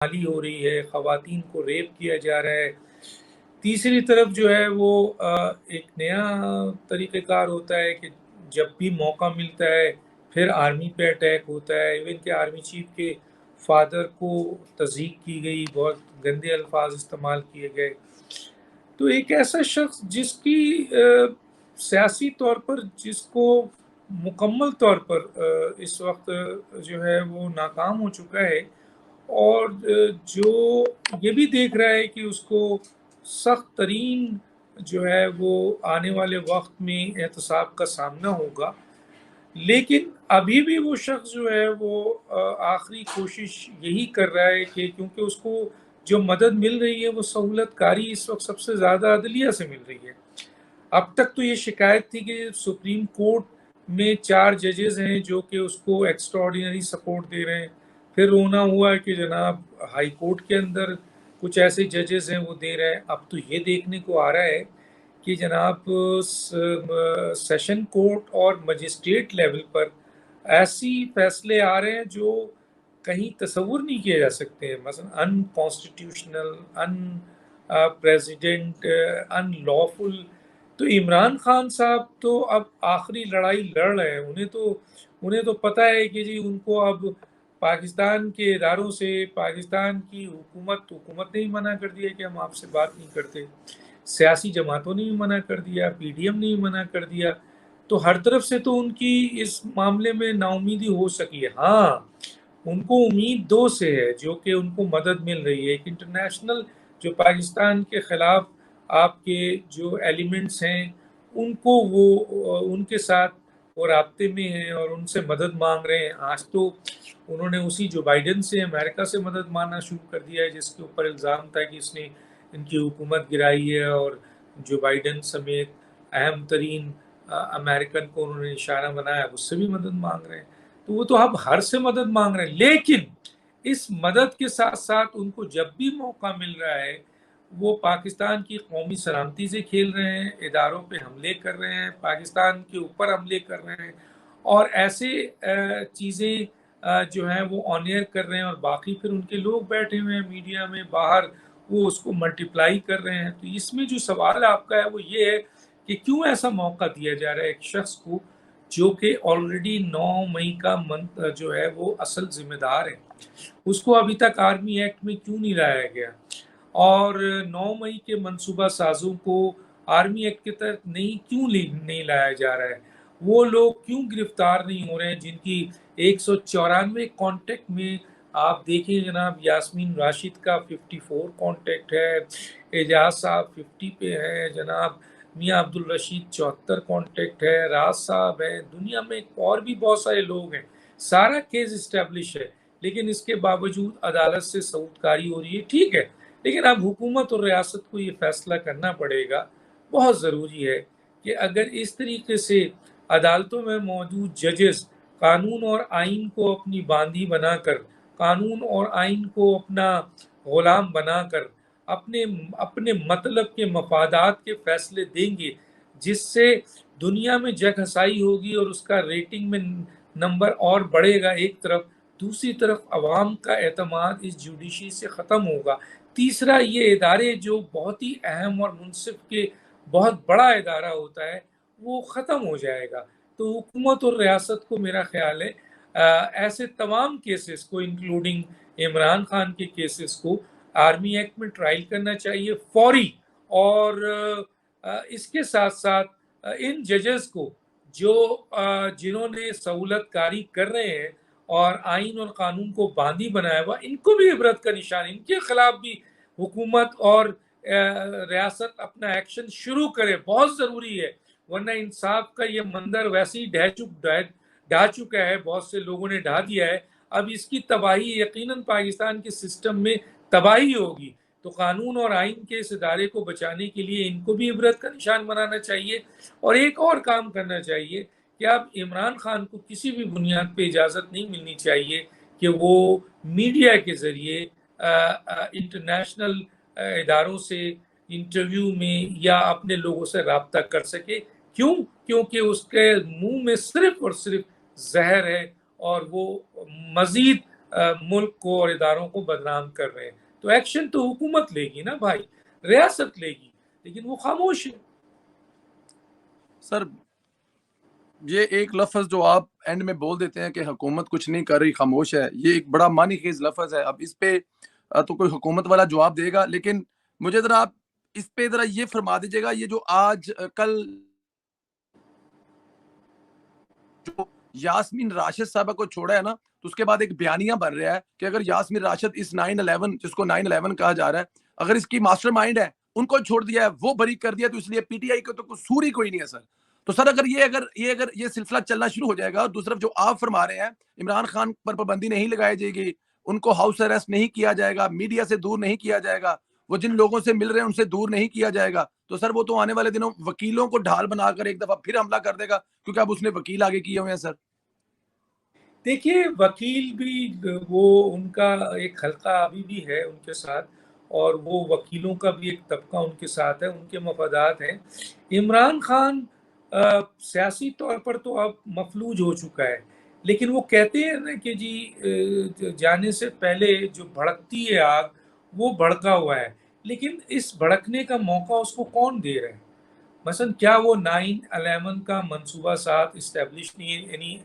مالی ہو رہی ہے، خواتین کو ریپ کیا جا رہا ہے۔ تیسری طرف جو ہے وہ ایک نیا طریقہ کار ہوتا ہے کہ جب بھی موقع ملتا ہے پھر آرمی پہ اٹیک ہوتا ہے۔ ایون کہ آرمی چیف کے فادر کو تضحیک کی گئی، بہت گندے الفاظ استعمال کیے گئے۔ تو ایک ایسا شخص جس کی سیاسی طور پر جس کو مکمل طور پر اس وقت جو ہے وہ ناکام ہو چکا ہے، اور جو یہ بھی دیکھ رہا ہے کہ اس کو سخت ترین جو ہے وہ آنے والے وقت میں احتساب کا سامنا ہوگا، لیکن ابھی بھی وہ شخص جو ہے وہ آخری کوشش یہی کر رہا ہے کہ کیونکہ اس کو جو مدد مل رہی ہے وہ سہولت کاری اس وقت سب سے زیادہ عدلیہ سے مل رہی ہے۔ اب تک تو یہ شکایت تھی کہ سپریم کورٹ میں 4 ججز ہیں جو کہ اس کو ایکسٹراڈینری سپورٹ دے رہے ہیں، پھر رونا ہوا کہ جناب ہائی کورٹ کے اندر کچھ ایسے ججز ہیں وہ دے رہے ہیں۔ اب تو یہ دیکھنے کو آ رہا ہے کہ جناب سیشن کورٹ اور مجسٹریٹ لیول پر ایسی فیصلے آ رہے ہیں جو کہیں تصور نہیں کیے جا سکتے ہیں، مثلا ان کانسٹیٹیوشنل، ان پریزیڈنٹ، ان لافل۔ تو عمران خان صاحب تو اب آخری لڑائی لڑ رہے ہیں، انہیں تو پتہ ہے کہ جی ان کو اب پاکستان کے اداروں سے، پاکستان کی حکومت نے ہی منع کر دیا کہ ہم آپ سے بات نہیں کرتے، سیاسی جماعتوں نے بھی منع کر دیا، پی ڈی ایم نے بھی منع کر دیا، تو ہر طرف سے تو ان کی اس معاملے میں نا امیدی ہو سکی ہے۔ ہاں، ان کو امید 2 سے ہے جو کہ ان کو مدد مل رہی ہے، ایک انٹرنیشنل جو پاکستان کے خلاف آپ کے جو ایلیمنٹس ہیں ان کو وہ ان کے ساتھ وہ رابطے میں ہیں اور ان سے مدد مانگ رہے ہیں۔ آج تو انہوں نے اسی جو بائیڈن سے امریکہ سے مدد مانگنا شروع کر دیا ہے، جس کے اوپر الزام تھا کہ اس نے ان کی حکومت گرائی ہے، اور جو بائیڈن سمیت اہم ترین امریکن کو انہوں نے نشانہ بنایا، اس سے بھی مدد مانگ رہے ہیں۔ تو وہ تو اب ہر سے مدد مانگ رہے ہیں، لیکن اس مدد کے ساتھ ساتھ ان کو جب بھی موقع مل رہا ہے وہ پاکستان کی قومی سلامتی سے کھیل رہے ہیں، اداروں پہ حملے کر رہے ہیں، پاکستان کے اوپر حملے کر رہے ہیں، اور ایسے چیزیں جو ہیں وہ آن ایئر کر رہے ہیں، اور باقی پھر ان کے لوگ بیٹھے ہوئے ہیں میڈیا میں باہر، وہ اس کو ملٹیپلائی کر رہے ہیں۔ تو اس میں جو سوال آپ کا ہے وہ یہ ہے کہ کیوں ایسا موقع دیا جا رہا ہے ایک شخص کو جو کہ آلریڈی 9 مئی کا جو ہے وہ اصل ذمہ دار ہے، اس کو ابھی تک آرمی ایکٹ میں کیوں نہیں لایا گیا، اور 9 مئی کے منصوبہ سازوں کو آرمی ایکٹ کے تحت کیوں نہیں لایا جا رہا ہے، وہ لوگ کیوں گرفتار نہیں ہو رہے ہیں جن کی 194 کانٹیکٹ میں آپ دیکھیں جناب، یاسمین راشد کا 54 کانٹیکٹ ہے، اعجاز صاحب 50 پہ ہے، جناب میاں عبدالرشید 74 کانٹیکٹ ہے، راز صاحب ہے، دنیا میں اور بھی بہت سارے لوگ ہیں، سارا کیس اسٹیبلش ہے، لیکن اس کے باوجود عدالت سے ثبوت کاری ہو رہی ہے۔ ٹھیک ہے، لیکن اب حکومت اور ریاست کو یہ فیصلہ کرنا پڑے گا، بہت ضروری ہے کہ اگر اس طریقے سے عدالتوں میں موجود ججز قانون اور آئین کو اپنی باندھی بنا کر، قانون اور آئین کو اپنا غلام بنا کر اپنے مطلب کے مفادات کے فیصلے دیں گے، جس سے دنیا میں جگ ہسائی ہوگی اور اس کا ریٹنگ میں نمبر اور بڑھے گا ایک طرف، دوسری طرف عوام کا اعتماد اس جوڈیشری سے ختم ہوگا۔ تیسرا، یہ ادارے جو بہت ہی اہم اور منصف کے بہت بڑا ادارہ ہوتا ہے وہ ختم ہو جائے گا۔ تو حکومت اور ریاست کو میرا خیال ہے ایسے تمام کیسز کو انکلوڈنگ عمران خان کے کیسز کو آرمی ایکٹ میں ٹرائل کرنا چاہیے فوری، اور اس کے ساتھ ساتھ ان ججز کو جو جنہوں نے سہولت کاری کر رہے ہیں اور آئین اور قانون کو باندھی بنایا ہوا، ان کو بھی عبرت کا نشان، ان کے خلاف بھی حکومت اور ریاست اپنا ایکشن شروع کرے، بہت ضروری ہے، ورنہ انصاف کا یہ مندر ویسے ہی ڈھا چکا ہے، بہت سے لوگوں نے ڈھا دیا ہے، اب اس کی تباہی یقیناً پاکستان کے سسٹم میں تباہی ہوگی۔ تو قانون اور آئین کے اس ادارے کو بچانے کے لیے ان کو بھی عبرت کا نشان بنانا چاہیے، اور ایک اور کام کرنا چاہیے کہ اب عمران خان کو کسی بھی بنیاد پہ اجازت نہیں ملنی چاہیے کہ وہ میڈیا کے ذریعے انٹرنیشنل اداروں سے انٹرویو میں یا اپنے لوگوں سے رابطہ کر سکے۔ کیوں؟ کیونکہ اس کے منہ میں صرف اور صرف زہر ہے، اور وہ مزید ملک کو اور اداروں کو بدنام کر رہے ہیں. تو ایکشن تو حکومت لے گی نا بھائی, ریاست لے گی, لیکن وہ خاموش ہے. سر یہ ایک لفظ جو آپ اینڈ میں بول دیتے ہیں کہ حکومت کچھ نہیں کر رہی, خاموش ہے, یہ ایک بڑا معنی خیز لفظ ہے. اب اس پہ تو کوئی حکومت والا جواب دے گا, لیکن مجھے ذرا آپ اس پہ ذرا یہ فرما دیجیے گا, یہ جو آج کل جو یاسمین راشد صاحبہ کو چھوڑا ہے نا, تو اس کے بعد ایک بیانیہ بن رہا ہے کہ اگر یاسمین راشد اس 9/11 جس کو 9/11 کہا جا رہا ہے, اگر اس کی ماسٹر مائنڈ ہے, ان کو چھوڑ دیا ہے, وہ بری کر دیا, تو اس لیے پی ٹی آئی کو تو قصور ہی کوئی نہیں ہے سر. تو سر اگر یہ سلسلہ چلنا شروع ہو جائے گا, اور دوسری طرف جو آپ فرما رہے ہیں عمران خان پر پابندی نہیں لگائی جائے گی, ان کو ہاؤس اریسٹ نہیں کیا جائے گا, میڈیا سے دور نہیں کیا جائے گا, وہ جن لوگوں سے مل رہے ہیں ان سے دور نہیں کیا جائے گا, تو سر وہ تو آنے والے دنوں وکیلوں کو ڈھال بنا کر ایک دفعہ پھر حملہ کر دے گا, کیونکہ اب اس نے وکیل آگے کیے ہوئے ہیں سر. دیکھیے وکیل بھی وہ ان کا ایک حلقہ ابھی بھی ہے ان کے ساتھ, اور وہ وکیلوں کا بھی ایک طبقہ ان کے ساتھ ہے, ان کے مفادات ہیں. عمران خان سیاسی طور پر تو اب مفلوج ہو چکا ہے, لیکن وہ کہتے ہیں نا کہ جی جانے سے پہلے جو بھڑکتی ہے آگ وہ بھڑکا ہوا ہے, لیکن اس بھڑکنے کا موقع اس کو کون دے رہا ہے؟ مثلا کیا وہ 9/11 کا منصوبہ ساتھ اسٹیبلش نہیں, یعنی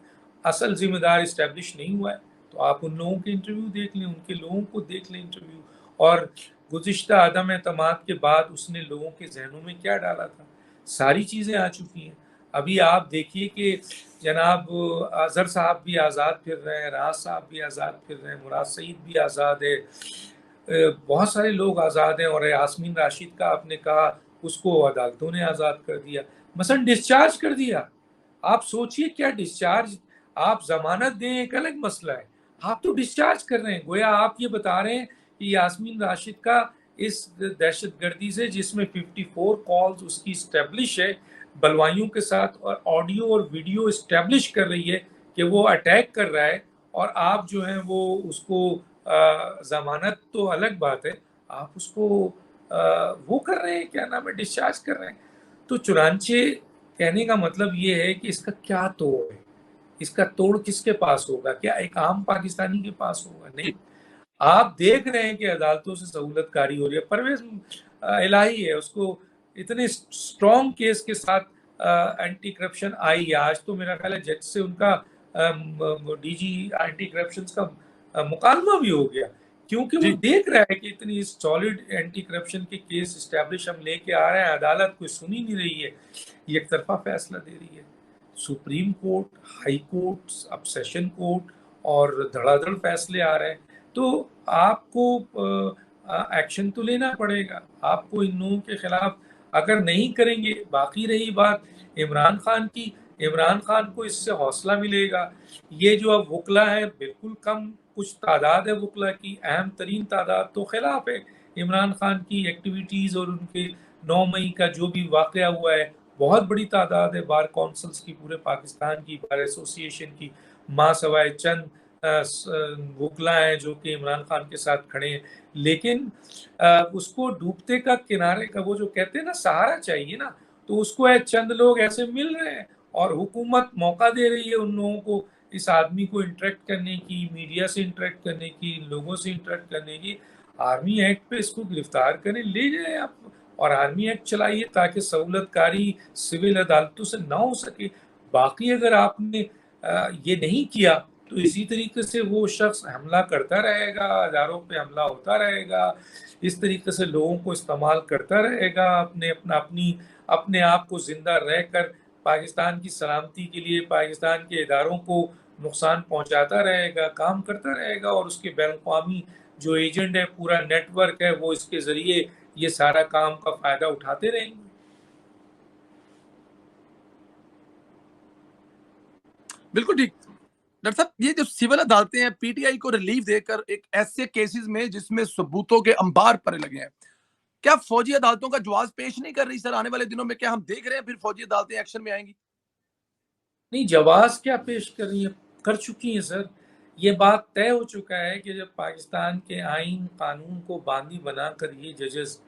اصل ذمہ دار اسٹیبلش نہیں ہوا ہے؟ تو آپ ان لوگوں کے انٹرویو دیکھ لیں, ان کے لوگوں کو دیکھ لیں انٹرویو, اور گزشتہ عدم اعتماد کے بعد اس نے لوگوں کے ذہنوں میں کیا ڈالا تھا, ساری چیزیں آ چکی ہیں. ابھی آپ دیکھیے کہ جناب اظہر صاحب بھی آزاد پھر رہے ہیں, راز صاحب بھی آزاد پھر رہے ہیں, مراد سعید بھی آزاد ہے, بہت سارے لوگ آزاد ہیں, اور یاسمین راشد کا آپ نے کہا اس کو عدالتوں نے آزاد کر دیا, مثلا ڈسچارج کر دیا. آپ سوچئے کیا ڈسچارج, آپ ضمانت دیں ایک الگ مسئلہ ہے, آپ تو ڈسچارج کر رہے ہیں. گویا آپ یہ بتا رہے ہیں کہ یاسمین راشد کا اس دہشت گردی سے, جس میں 54 کالز اس کی اسٹیبلش ہے بلوائیوں کے ساتھ, اور آڈیو اور ویڈیو اسٹیبلش کر رہی ہے کہ وہ اٹیک کر رہا ہے, اور آپ جو ہیں وہ اس کو ضمانت تو الگ بات ہے, آپ اس کو وہ کر رہے ہیں, کیا نام ہے, ڈسچارج کر رہے ہیں. تو چنانچہ کہنے کا مطلب یہ ہے کہ اس کا کیا توڑ ہے, اس کا توڑ کس کے پاس ہوگا؟ کیا ایک عام پاکستانی کے پاس ہوگا؟ نہیں. آپ دیکھ رہے ہیں کہ عدالتوں سے سہولت کاری ہو رہی ہے. پرویز الہی ہے, اس کو اتنے اسٹرانگ کیس کے ساتھ اینٹی کرپشن آئی ہے. آج تو میرا خیال ہے جج سے ان کا ڈی جی اینٹی کرپشن کا مکالمہ بھی ہو گیا, کیونکہ وہ دیکھ رہا ہے کہ اتنی سالڈ اینٹی کرپشن کے کیس اسٹیبلش ہم لے کے آ رہے ہیں, عدالت کوئی سنی نہیں رہی ہے, ایک طرفہ فیصلہ دے رہی ہے. سپریم کورٹ, ہائی کورٹ, اب سیشن کورٹ, اور دھڑا دھڑ فیصلے آ رہے ہیں. تو آپ کو ایکشن تو لینا پڑے گا. آپ کو ان لوگوں کے خلاف اگر نہیں کریں گے, باقی رہی بات عمران خان کی, عمران خان کو اس سے حوصلہ ملے گا. یہ جو اب وکلا ہے بالکل کم کچھ تعداد ہے وکلا کی, اہم ترین تعداد تو خلاف ہے عمران خان کی ایکٹیویٹیز, اور ان کے 9 مئی کا جو بھی واقعہ ہوا ہے, بہت بڑی تعداد ہے بار کونسلز کی, پورے پاکستان کی بار ایسوسی ایشن کی, ماں سوائے چند وکلا ہیں جو کہ عمران خان کے ساتھ کھڑے ہیں. لیکن اس کو ڈوبتے کا کنارے کا, وہ جو کہتے ہیں نا سہارا چاہیے نا, تو اس کو چند لوگ ایسے مل رہے ہیں, اور حکومت موقع دے رہی ہے ان لوگوں کو, اس آدمی کو انٹریکٹ کرنے کی, میڈیا سے انٹریکٹ کرنے کی, لوگوں سے انٹریکٹ کرنے کی. آرمی ایکٹ پہ اس کو گرفتار کریں, لے جائیں آپ, اور آرمی ایکٹ چلائیے تاکہ سہولت کاری سول عدالتوں سے نہ ہو سکے. باقی اگر آپ نے یہ نہیں کیا تو اسی طریقے سے وہ شخص حملہ کرتا رہے گا, اداروں پہ حملہ ہوتا رہے گا, اس طریقے سے لوگوں کو استعمال کرتا رہے گا, اپنے آپ کو زندہ رہ کر پاکستان کی سلامتی کے لیے پاکستان کے اداروں کو نقصان پہنچاتا رہے گا, کام کرتا رہے گا, اور اس کے بین الاقوامی جو ایجنٹ ہے, پورا نیٹ ورک ہے, وہ اس کے ذریعے یہ سارا کام کا فائدہ اٹھاتے رہیں گے. بالکل ٹھیک. ڈاکٹر صاحب یہ جو سول عدالتیں ہیں پی ٹی آئی کو ریلیف دے کر ایک ایسے کیسز میں جس میں ثبوتوں کے انبار پڑے لگے ہیں, کیا فوجی عدالتوں کا جواز پیش نہیں کر رہی سر آنے والے دنوں میں؟ کیا ہم دیکھ رہے ہیں پھر فوجی عدالتیں ایکشن میں آئیں گی؟ نہیں, جواز کیا پیش کر رہی ہیں, کر چکی ہیں سر. یہ بات طے ہو چکا ہے کہ جب پاکستان کے آئین قانون کو باندھی بنا کر یہ ججز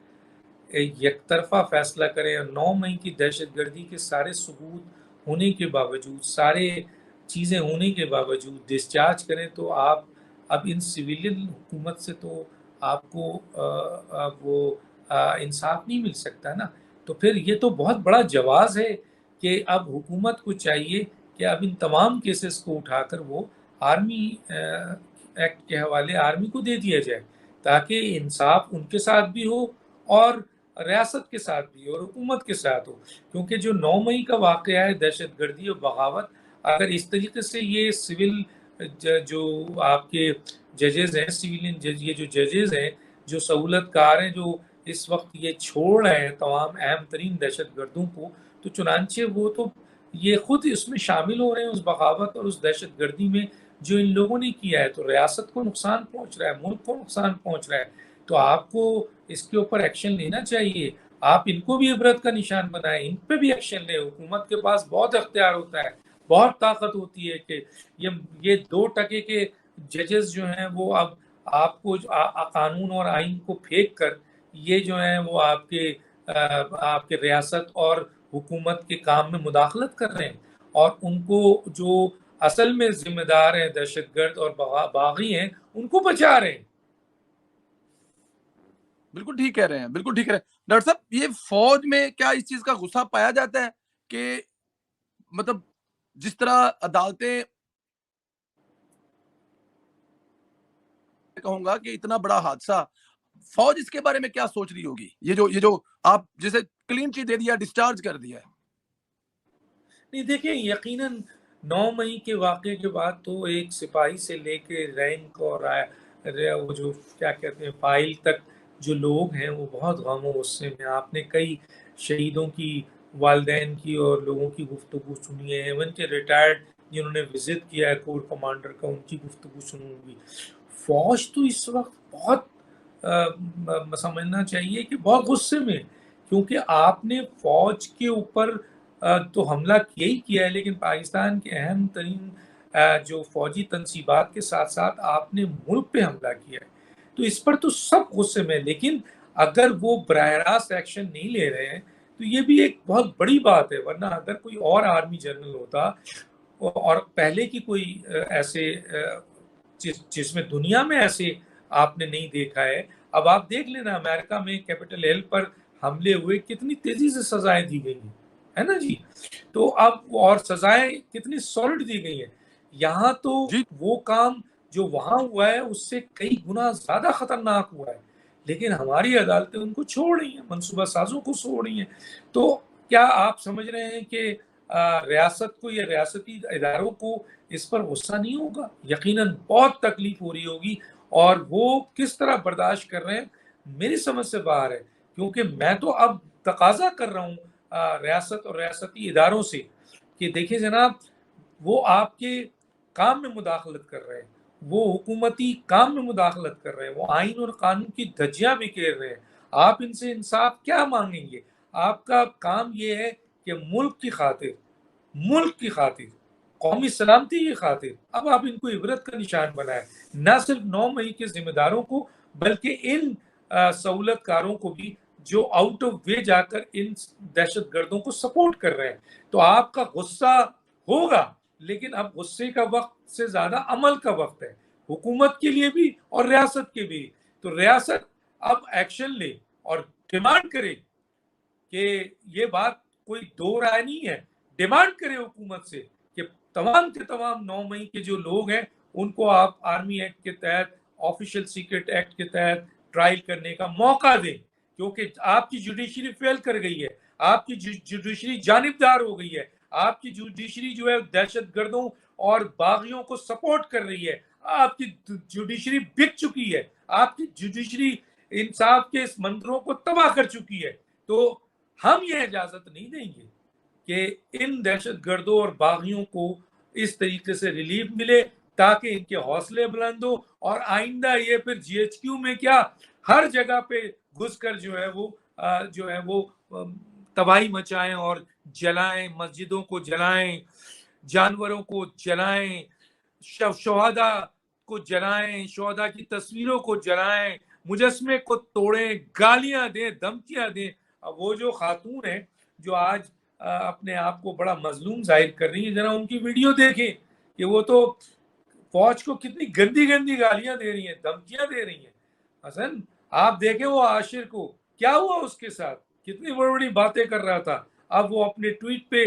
یک طرفہ فیصلہ کریں, اور 9 مئی کی دہشت گردی کے سارے ثبوت ہونے کے باوجود, سارے چیزیں ہونے کے باوجود ڈسچارج کریں, تو آپ اب ان سویلین حکومت سے تو آپ کو وہ انصاف نہیں مل سکتا نا. تو پھر یہ تو بہت بڑا جواز ہے کہ اب حکومت کو چاہیے کہ اب ان تمام کیسز کو اٹھا کر وہ آرمی ایکٹ کے حوالے آرمی کو دے دیا جائے تاکہ انصاف ان کے ساتھ بھی ہو اور ریاست کے ساتھ بھی اور حکومت کے ساتھ ہو. کیونکہ جو 9 مئی کا واقعہ ہے دہشت گردی اور بغاوت، اگر اس طریقے سے یہ سول جو آپ کے ججز ہیں سویلین جج، یہ جو ججز ہیں جو سہولت کار ہیں جو اس وقت یہ چھوڑ رہے ہیں تمام اہم ترین دہشت گردوں کو، تو چنانچہ وہ تو یہ خود اس میں شامل ہو رہے ہیں اس بغاوت اور اس دہشت گردی میں جو ان لوگوں نے کیا ہے. تو ریاست کو نقصان پہنچ رہا ہے، ملک کو نقصان پہنچ رہا ہے. تو آپ کو اس کے اوپر ایکشن لینا چاہیے. آپ ان کو بھی عبرت کا نشان بنائیں، ان پہ بھی ایکشن لیں. حکومت کے پاس بہت اختیار ہوتا ہے، بہت طاقت ہوتی ہے کہ یہ 2% کے ججز جو ہیں وہ اب آپ کو قانون اور آئین کو پھینک کر یہ جو ہیں وہ آپ کے ریاست اور حکومت کے کام میں مداخلت کر رہے ہیں، اور ان کو جو اصل میں ذمہ دار ہیں دہشت گرد اور باغی ہیں ان کو بچا رہے ہیں. بالکل ٹھیک کہہ رہے ہیں، بالکل ٹھیک کہہ رہے ہیں ڈاکٹر صاحب. یہ فوج میں کیا اس چیز کا غصہ پایا جاتا ہے کہ مطلب جس طرح عدالتیں، کہوں گا کہ اتنا بڑا حادثہ، فوج اس کے بارے میں کیا سوچ رہی ہوگی؟ یہ جو آپ جسے کلین چیٹ دے دیا، ڈسچارج کر دیا ہے. نہیں دیکھیں، یقیناً 9 مئی کے واقعے کے بعد تو ایک سپاہی سے لے کے رینک اور وہ جو کیا کہتے ہیں فائل تک جو لوگ ہیں وہ بہت غم و غصے میں. آپ نے کئی شہیدوں کی والدین کی اور لوگوں کی گفتگو سنی ہے، ایون کے ریٹائرڈ جنہوں نے وزٹ کیا ہے کور کمانڈر کا، ان کی گفتگو سنوں گی. فوج تو اس وقت بہت سمجھنا چاہیے کہ بہت غصے میں، کیونکہ آپ نے فوج کے اوپر تو حملہ کیا ہی کیا ہے، لیکن پاکستان کے اہم ترین جو فوجی تنصیبات کے ساتھ ساتھ آپ نے ملک پہ حملہ کیا ہے. تو اس پر تو سب غصے میں، لیکن اگر وہ براہ راست ایکشن نہیں لے رہے ہیں تو یہ بھی ایک بہت بڑی بات ہے. ورنہ اگر کوئی اور آرمی جنرل ہوتا اور پہلے کی کوئی ایسے جس میں دنیا میں ایسے آپ نے نہیں دیکھا ہے. اب آپ دیکھ لینا امریکہ میں کیپٹل ہل پر حملے ہوئے، کتنی تیزی سے سزائیں دی گئی ہیں، ہے نا جی. تو اب اور سزائیں کتنی سالڈ دی گئی ہیں. یہاں تو جی وہ کام جو وہاں ہوا ہے اس سے کئی گنا زیادہ خطرناک ہوا ہے، لیکن ہماری عدالتیں ان کو چھوڑ رہی ہیں، منصوبہ سازوں کو چھوڑ رہی ہیں. تو کیا آپ سمجھ رہے ہیں کہ ریاست کو یا ریاستی اداروں کو اس پر غصہ نہیں ہوگا؟ یقیناً بہت تکلیف ہو رہی ہوگی، اور وہ کس طرح برداشت کر رہے ہیں میری سمجھ سے باہر ہے. کیونکہ میں تو اب تقاضا کر رہا ہوں ریاست اور ریاستی اداروں سے کہ دیکھیں جناب، وہ آپ کے کام میں مداخلت کر رہے ہیں، وہ حکومتی کام میں مداخلت کر رہے ہیں، وہ آئین اور قانون کی دھجیاں بھی کھیل رہے ہیں. آپ ان سے انصاف کیا مانگیں گے؟ آپ کا کام یہ ہے کہ ملک کی خاطر قومی سلامتی کی خاطر اب آپ ان کو عبرت کا نشان بنائیں. نہ صرف 9 مئی کے ذمہ داروں کو بلکہ ان سہولت کاروں کو بھی جو آؤٹ آف وے جا کر ان دہشت گردوں کو سپورٹ کر رہے ہیں. تو آپ کا غصہ ہوگا، لیکن اب غصے کا وقت سے زیادہ عمل کا وقت ہے، حکومت کے لیے بھی اور ریاست کے بھی. تو ریاست اب ایکشن لے اور ڈیمانڈ کرے کہ یہ بات کوئی دو رائے نہیں ہے. ڈیمانڈ کرے حکومت سے کہ تمام کے تمام 9 مئی کے جو لوگ ہیں ان کو آپ آرمی ایکٹ کے تحت، آفیشل سیکرٹ ایکٹ کے تحت ٹرائل کرنے کا موقع دیں. کیونکہ آپ کی جوڈیشری فیل کر گئی ہے، آپ کی جوڈیشری جانبدار ہو گئی ہے، آپ کی جوڈیشری جو ہے دہشت گردوں اور باغیوں کو سپورٹ کر رہی ہے، آپ کی جوڈیشری بک چکی ہے، آپ کی جوڈیشری انصاف کے اس منتروں کو تباہ کر چکی ہے. تو ہم یہ اجازت نہیں دیں گے کہ ان دہشت گردوں اور باغیوں کو اس طریقے سے ریلیف ملے تاکہ ان کے حوصلے بلند ہو، اور آئندہ یہ پھر جی ایچ کیو میں کیا ہر جگہ پہ گھس کر جو ہے وہ تباہی مچائیں اور جلائیں، مسجدوں کو جلائیں، جانوروں کو جلائیں، شہداء کو جلائیں، شہداء کی تصویروں کو جلائیں، مجسمے کو توڑیں، گالیاں دیں، دھمکیاں دیں. وہ جو خاتون ہیں جو آج اپنے آپ کو بڑا مظلوم ظاہر کر رہی ہیں، ذرا ان کی ویڈیو دیکھیں کہ وہ تو فوج کو کتنی گندی گندی گالیاں دے رہی ہیں, دھمکیاں دے رہی ہیں. حسن آپ دیکھیں وہ عاشر کو کیا ہوا اس کے ساتھ, کتنی بڑی بڑی باتیں کر رہا تھا, اب وہ اپنے ٹویٹ پہ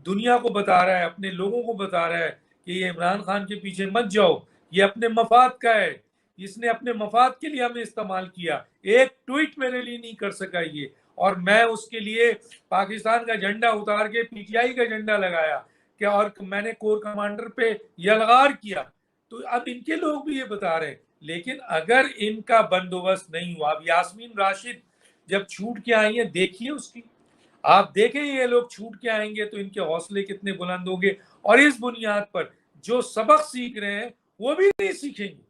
دنیا کو بتا رہا ہے, اپنے لوگوں کو بتا رہا ہے کہ یہ عمران خان کے پیچھے مت جاؤ, یہ اپنے مفاد کا ہے, اس نے اپنے مفاد کے لیے ہمیں استعمال کیا, ایک ٹویٹ میرے لیے نہیں کر سکا یہ, اور میں اس کے لیے پاکستان کا جھنڈا اتار کے پی ٹی آئی کا جھنڈا لگایا کہ, اور میں نے کور کمانڈر پہ یلغار کیا. تو اب ان کے لوگ بھی یہ بتا رہے ہیں. لیکن اگر ان کا بندوبست نہیں ہوا, اب یاسمین راشد جب چھوٹ کے آئی ہیں دیکھیے اس کی, آپ دیکھیں یہ لوگ چھوٹ کے آئیں گے تو ان کے حوصلے کتنے بلند ہوں گے, اور اس بنیاد پر جو سبق سیکھ رہے ہیں وہ بھی نہیں سیکھیں گے.